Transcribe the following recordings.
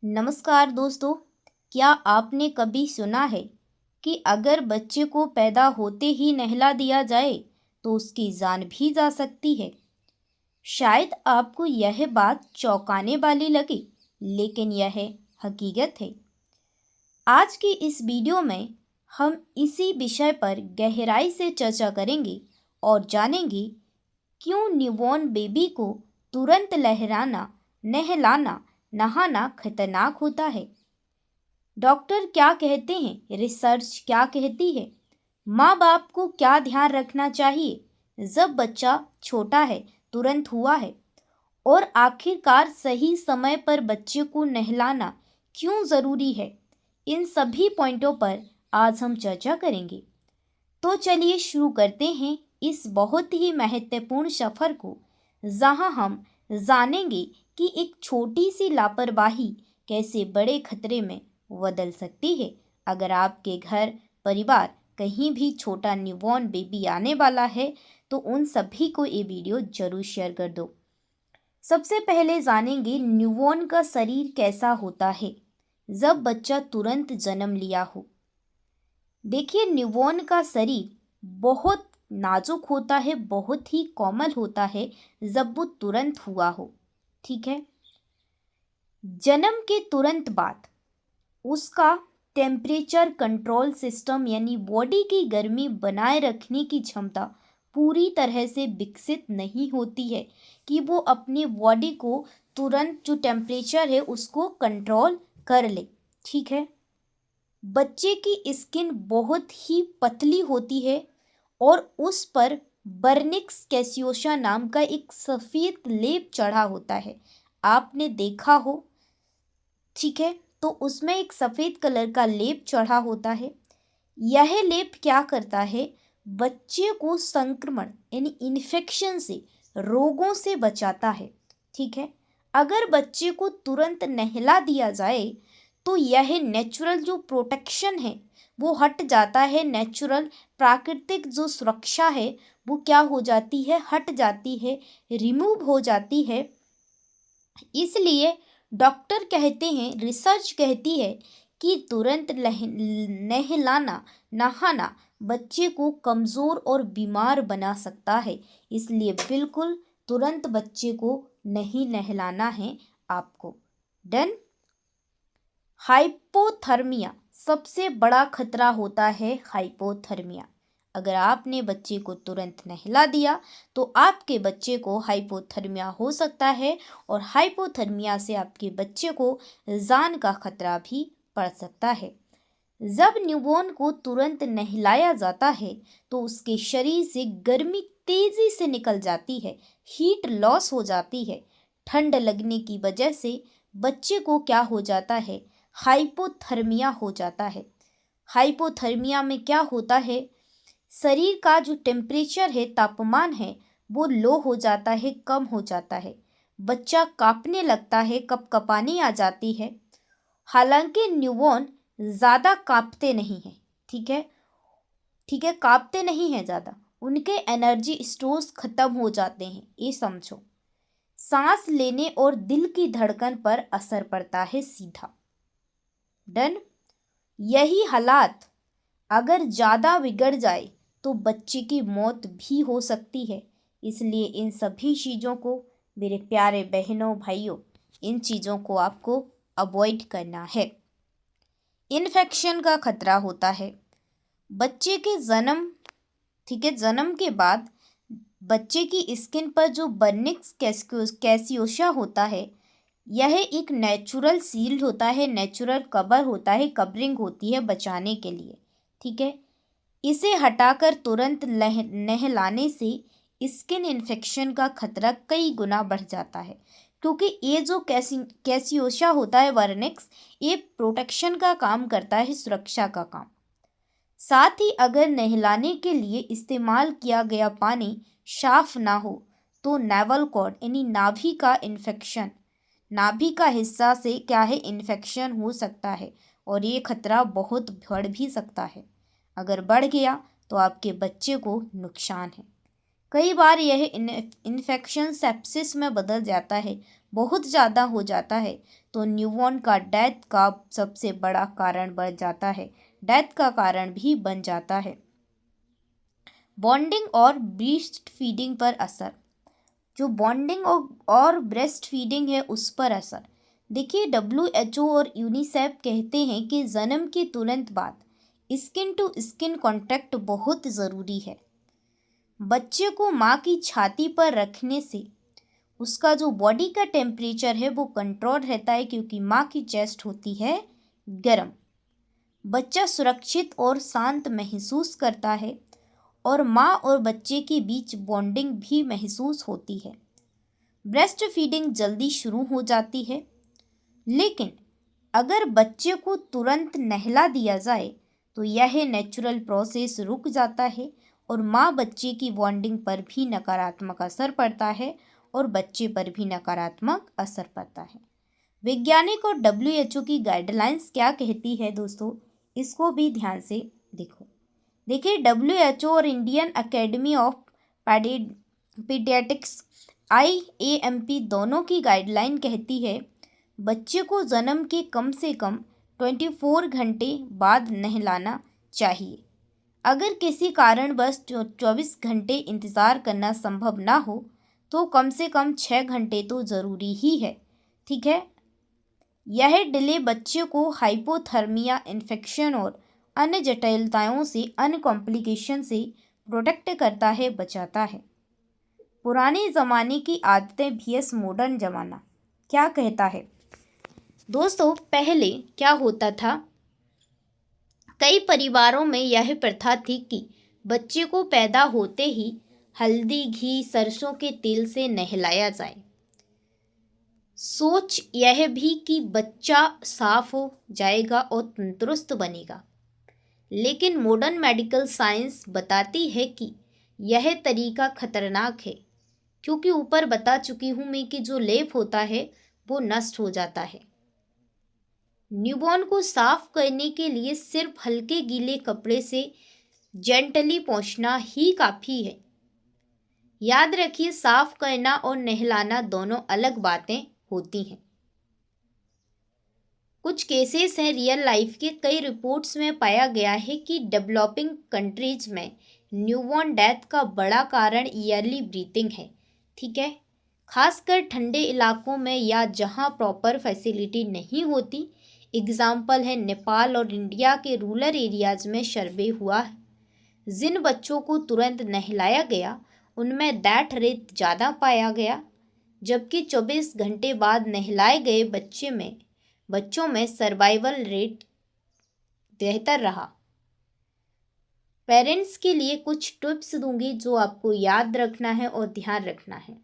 नमस्कार दोस्तों। क्या आपने कभी सुना है कि अगर बच्चे को पैदा होते ही नहला दिया जाए तो उसकी जान भी जा सकती है। शायद आपको यह बात चौंकाने वाली लगे, लेकिन यह हकीकत है। आज की इस वीडियो में हम इसी विषय पर गहराई से चर्चा करेंगे और जानेंगे क्यों न्यूबॉर्न बेबी को तुरंत नहलाना नहाना खतरनाक होता है। डॉक्टर क्या कहते हैं, रिसर्च क्या कहती है, माँ बाप को क्या ध्यान रखना चाहिए जब बच्चा छोटा है, तुरंत हुआ है, और आखिरकार सही समय पर बच्चे को नहलाना क्यों ज़रूरी है। इन सभी पॉइंटों पर आज हम चर्चा करेंगे। तो चलिए शुरू करते हैं इस बहुत ही महत्वपूर्ण सफ़र को, जहां हम जानेंगे कि एक छोटी सी लापरवाही कैसे बड़े खतरे में बदल सकती है। अगर आपके घर परिवार कहीं भी छोटा न्यूबॉर्न बेबी आने वाला है तो उन सभी को ये वीडियो जरूर शेयर कर दो। सबसे पहले जानेंगे न्यूबॉर्न का शरीर कैसा होता है जब बच्चा तुरंत जन्म लिया हो। देखिए, न्यूबॉर्न का शरीर बहुत नाजुक होता है, बहुत ही कोमल होता है जब वो तुरंत हुआ हो। ठीक है, जन्म के तुरंत बाद उसका टेम्परेचर कंट्रोल सिस्टम यानी बॉडी की गर्मी बनाए रखने की क्षमता पूरी तरह से विकसित नहीं होती है कि वो अपनी बॉडी को तुरंत जो टेम्परेचर है उसको कंट्रोल कर ले। ठीक है, बच्चे की स्किन बहुत ही पतली होती है और उस पर बर्निक्स कैसियोसा नाम का एक सफ़ेद लेप चढ़ा होता है। आपने देखा हो, ठीक है, तो उसमें एक सफ़ेद कलर का लेप चढ़ा होता है। यह लेप क्या करता है, बच्चे को संक्रमण यानी इन्फेक्शन से, रोगों से बचाता है। ठीक है, अगर बच्चे को तुरंत नहला दिया जाए तो यह नेचुरल जो प्रोटेक्शन है वो हट जाता है। नेचुरल प्राकृतिक जो सुरक्षा है वो क्या हो जाती है, हट जाती है, रिमूव हो जाती है। इसलिए डॉक्टर कहते हैं, रिसर्च कहती है कि तुरंत नहाना बच्चे को कमज़ोर और बीमार बना सकता है। इसलिए बिल्कुल तुरंत बच्चे को नहीं नहलाना है आपको। डन। हाइपोथर्मिया सबसे बड़ा खतरा होता है। हाइपोथर्मिया, अगर आपने बच्चे को तुरंत नहला दिया तो आपके बच्चे को हाइपोथर्मिया हो सकता है और हाइपोथर्मिया से आपके बच्चे को जान का खतरा भी पड़ सकता है। जब न्यूबॉर्न को तुरंत नहलाया जाता है तो उसके शरीर से गर्मी तेजी से निकल जाती है, हीट लॉस हो जाती है। ठंड लगने की वजह से बच्चे को क्या हो जाता है, हाइपोथर्मिया हो जाता है। हाइपोथर्मिया में क्या होता है, शरीर का जो टेम्परेचर है, तापमान है, वो लो हो जाता है, कम हो जाता है। बच्चा कांपने लगता है, कपकपानी आ जाती है। हालांकि न्यूबॉर्न ज़्यादा कांपते नहीं हैं। ठीक है, ठीक है, कांपते नहीं हैं ज़्यादा, उनके एनर्जी स्टोर्स ख़त्म हो जाते हैं, ये समझो। सांस लेने और दिल की धड़कन पर असर पड़ता है सीधा। डन। यही हालात अगर ज़्यादा बिगड़ जाए तो बच्चे की मौत भी हो सकती है। इसलिए इन सभी चीज़ों को, मेरे प्यारे बहनों भाइयों, इन चीज़ों को आपको अवॉइड करना है। इन्फेक्शन का खतरा होता है बच्चे के जन्म, ठीक है, जन्म के बाद बच्चे की स्किन पर जो बर्निक्स कैसियोसा होता है, यह एक नेचुरल सील्ड होता है, नेचुरल कवर होता है, कवरिंग होती है बचाने के लिए। ठीक है, इसे हटाकर तुरंत नहलाने से स्किन इन्फेक्शन का खतरा कई गुना बढ़ जाता है, क्योंकि ये जो कैसियोसा होता है, वर्निक्स, ये प्रोटेक्शन का काम करता है, सुरक्षा का काम। साथ ही अगर नहलाने के लिए इस्तेमाल किया गया पानी साफ ना हो तो नेवल कॉर्ड यानी नाभि का इन्फेक्शन, नाभि का हिस्सा से क्या है, इन्फेक्शन हो सकता है और ये खतरा बहुत बढ़ भी सकता है। अगर बढ़ गया तो आपके बच्चे को नुकसान है। कई बार यह इन्फेक्शन सेप्सिस में बदल जाता है, बहुत ज़्यादा हो जाता है तो न्यूबॉर्न का डेथ का सबसे बड़ा कारण बन जाता है, डेथ का कारण भी बन जाता है। बॉन्डिंग और ब्रेस्ट फीडिंग पर असर, जो बॉन्डिंग और ब्रेस्ट फीडिंग है उस पर असर। देखिए, WHO और यूनिसेफ कहते हैं कि जन्म के तुरंत बाद स्किन टू स्किन कांटेक्ट बहुत ज़रूरी है। बच्चे को माँ की छाती पर रखने से उसका जो बॉडी का टेम्परेचर है वो कंट्रोल रहता है, क्योंकि माँ की चेस्ट होती है गर्म। बच्चा सुरक्षित और शांत महसूस करता है और माँ और बच्चे के बीच बॉन्डिंग भी महसूस होती है। ब्रेस्ट फीडिंग जल्दी शुरू हो जाती है, लेकिन अगर बच्चे को तुरंत नहला दिया जाए तो यह नेचुरल प्रोसेस रुक जाता है और माँ बच्चे की बॉन्डिंग पर भी नकारात्मक असर पड़ता है और बच्चे पर भी नकारात्मक असर पड़ता है। वैज्ञानिक और WHO की गाइडलाइंस क्या कहती है दोस्तों, इसको भी ध्यान से देखो। देखिए, WHO और Indian academy of paediatrics IAMP दोनों की गाइडलाइन कहती है बच्चे को जन्म के कम से कम 24 घंटे बाद नहलाना चाहिए। अगर किसी कारणवश 24 घंटे इंतज़ार करना संभव ना हो तो कम से कम 6 घंटे तो ज़रूरी ही है, ठीक है। यह डिले बच्चे को हाइपोथर्मिया, इन्फेक्शन और अन्य जटिलताओं से, अन्य कॉम्प्लिकेशन से प्रोटेक्ट करता है, बचाता है। पुराने ज़माने की आदतें vs मॉडर्न ज़माना क्या कहता है दोस्तों। पहले क्या होता था, कई परिवारों में यह प्रथा थी कि बच्चे को पैदा होते ही हल्दी, घी, सरसों के तेल से नहलाया जाए। सोच यह भी कि बच्चा साफ हो जाएगा और तंदुरुस्त बनेगा। लेकिन मॉडर्न मेडिकल साइंस बताती है कि यह तरीका खतरनाक है, क्योंकि ऊपर बता चुकी हूँ मैं कि जो लेप होता है वो नष्ट हो जाता है। न्यूबॉर्न को साफ करने के लिए सिर्फ हल्के गीले कपड़े से जेंटली पोंछना ही काफ़ी है। याद रखिए, साफ करना और नहलाना दोनों अलग बातें होती हैं। कुछ केसेस हैं रियल लाइफ के। कई रिपोर्ट्स में पाया गया है कि डेवलपिंग कंट्रीज में न्यूबॉर्न डेथ का बड़ा कारण ईयरली ब्रीथिंग है, ठीक है। खासकर ठंडे इलाकों में या जहां प्रॉपर फैसिलिटी नहीं होती। एग्जाम्पल है नेपाल और इंडिया के रूरल एरियाज में सर्वे हुआ है। जिन बच्चों को तुरंत नहलाया गया उनमें दैट रेट ज़्यादा पाया गया, जबकि 24 घंटे बाद नहलाए गए बच्चों में सर्वाइवल रेट बेहतर रहा। पेरेंट्स के लिए कुछ टिप्स दूंगी जो आपको याद रखना है और ध्यान रखना है।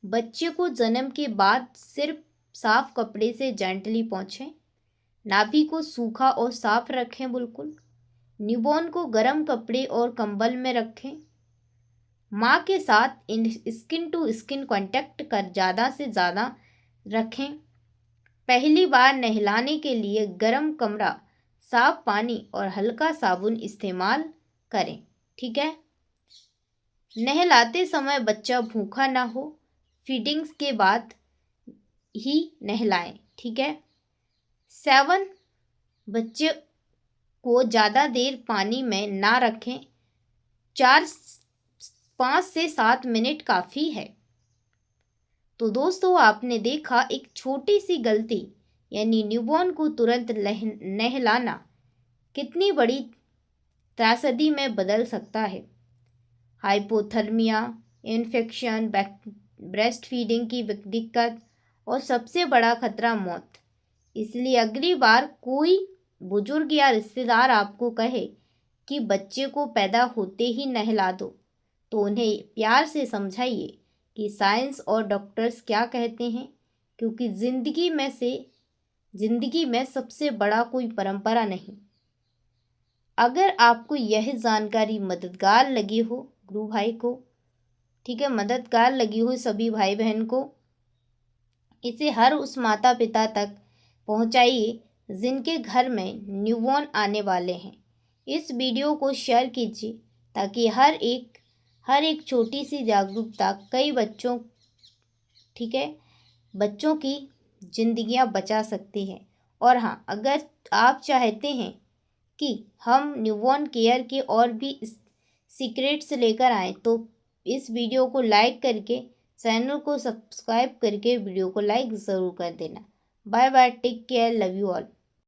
बच्चे को जन्म के बाद सिर्फ साफ कपड़े से जेंटली पोंछें। नाभि को सूखा और साफ रखें बिल्कुल। न्यूबॉर्न को गर्म कपड़े और कंबल में रखें। माँ के साथ स्किन टू स्किन कांटेक्ट कर ज़्यादा से ज़्यादा रखें। पहली बार नहलाने के लिए गर्म कमरा, साफ पानी और हल्का साबुन इस्तेमाल करें, ठीक है। नहलाते समय बच्चा भूखा ना हो। फीडिंग्स के बाद ही नहलाएं, ठीक है। 7, बच्चे को ज़्यादा देर पानी में ना रखें। 5 से 7 मिनट काफ़ी है। तो दोस्तों, आपने देखा एक छोटी सी गलती यानी न्यूबॉर्न को तुरंत नहलाना कितनी बड़ी त्रासदी में बदल सकता है। हाइपोथर्मिया, इन्फेक्शन, ब्रेस्ट फीडिंग की दिक्कत और सबसे बड़ा खतरा मौत। इसलिए अगली बार कोई बुजुर्ग या रिश्तेदार आपको कहे कि बच्चे को पैदा होते ही नहला दो, तो उन्हें प्यार से समझाइए कि साइंस और डॉक्टर्स क्या कहते हैं, क्योंकि ज़िंदगी में सबसे बड़ा कोई परंपरा नहीं। अगर आपको यह जानकारी मददगार लगी हो गुरु भाई को, ठीक है, मददगार लगी हो सभी भाई बहन को, इसे हर उस माता पिता तक पहुंचाइए जिनके घर में न्यूबॉर्न आने वाले हैं। इस वीडियो को शेयर कीजिए ताकि हर एक छोटी सी जागरूकता कई बच्चों, ठीक है, बच्चों की जिंदगियां बचा सकते हैं। और हाँ, अगर आप चाहते हैं कि हम न्यूबॉर्न केयर के और भी सीक्रेट्स लेकर आएँ तो इस वीडियो को लाइक करके, चैनल को सब्सक्राइब करके वीडियो को लाइक ज़रूर कर देना। Bye bye, take care, love you all.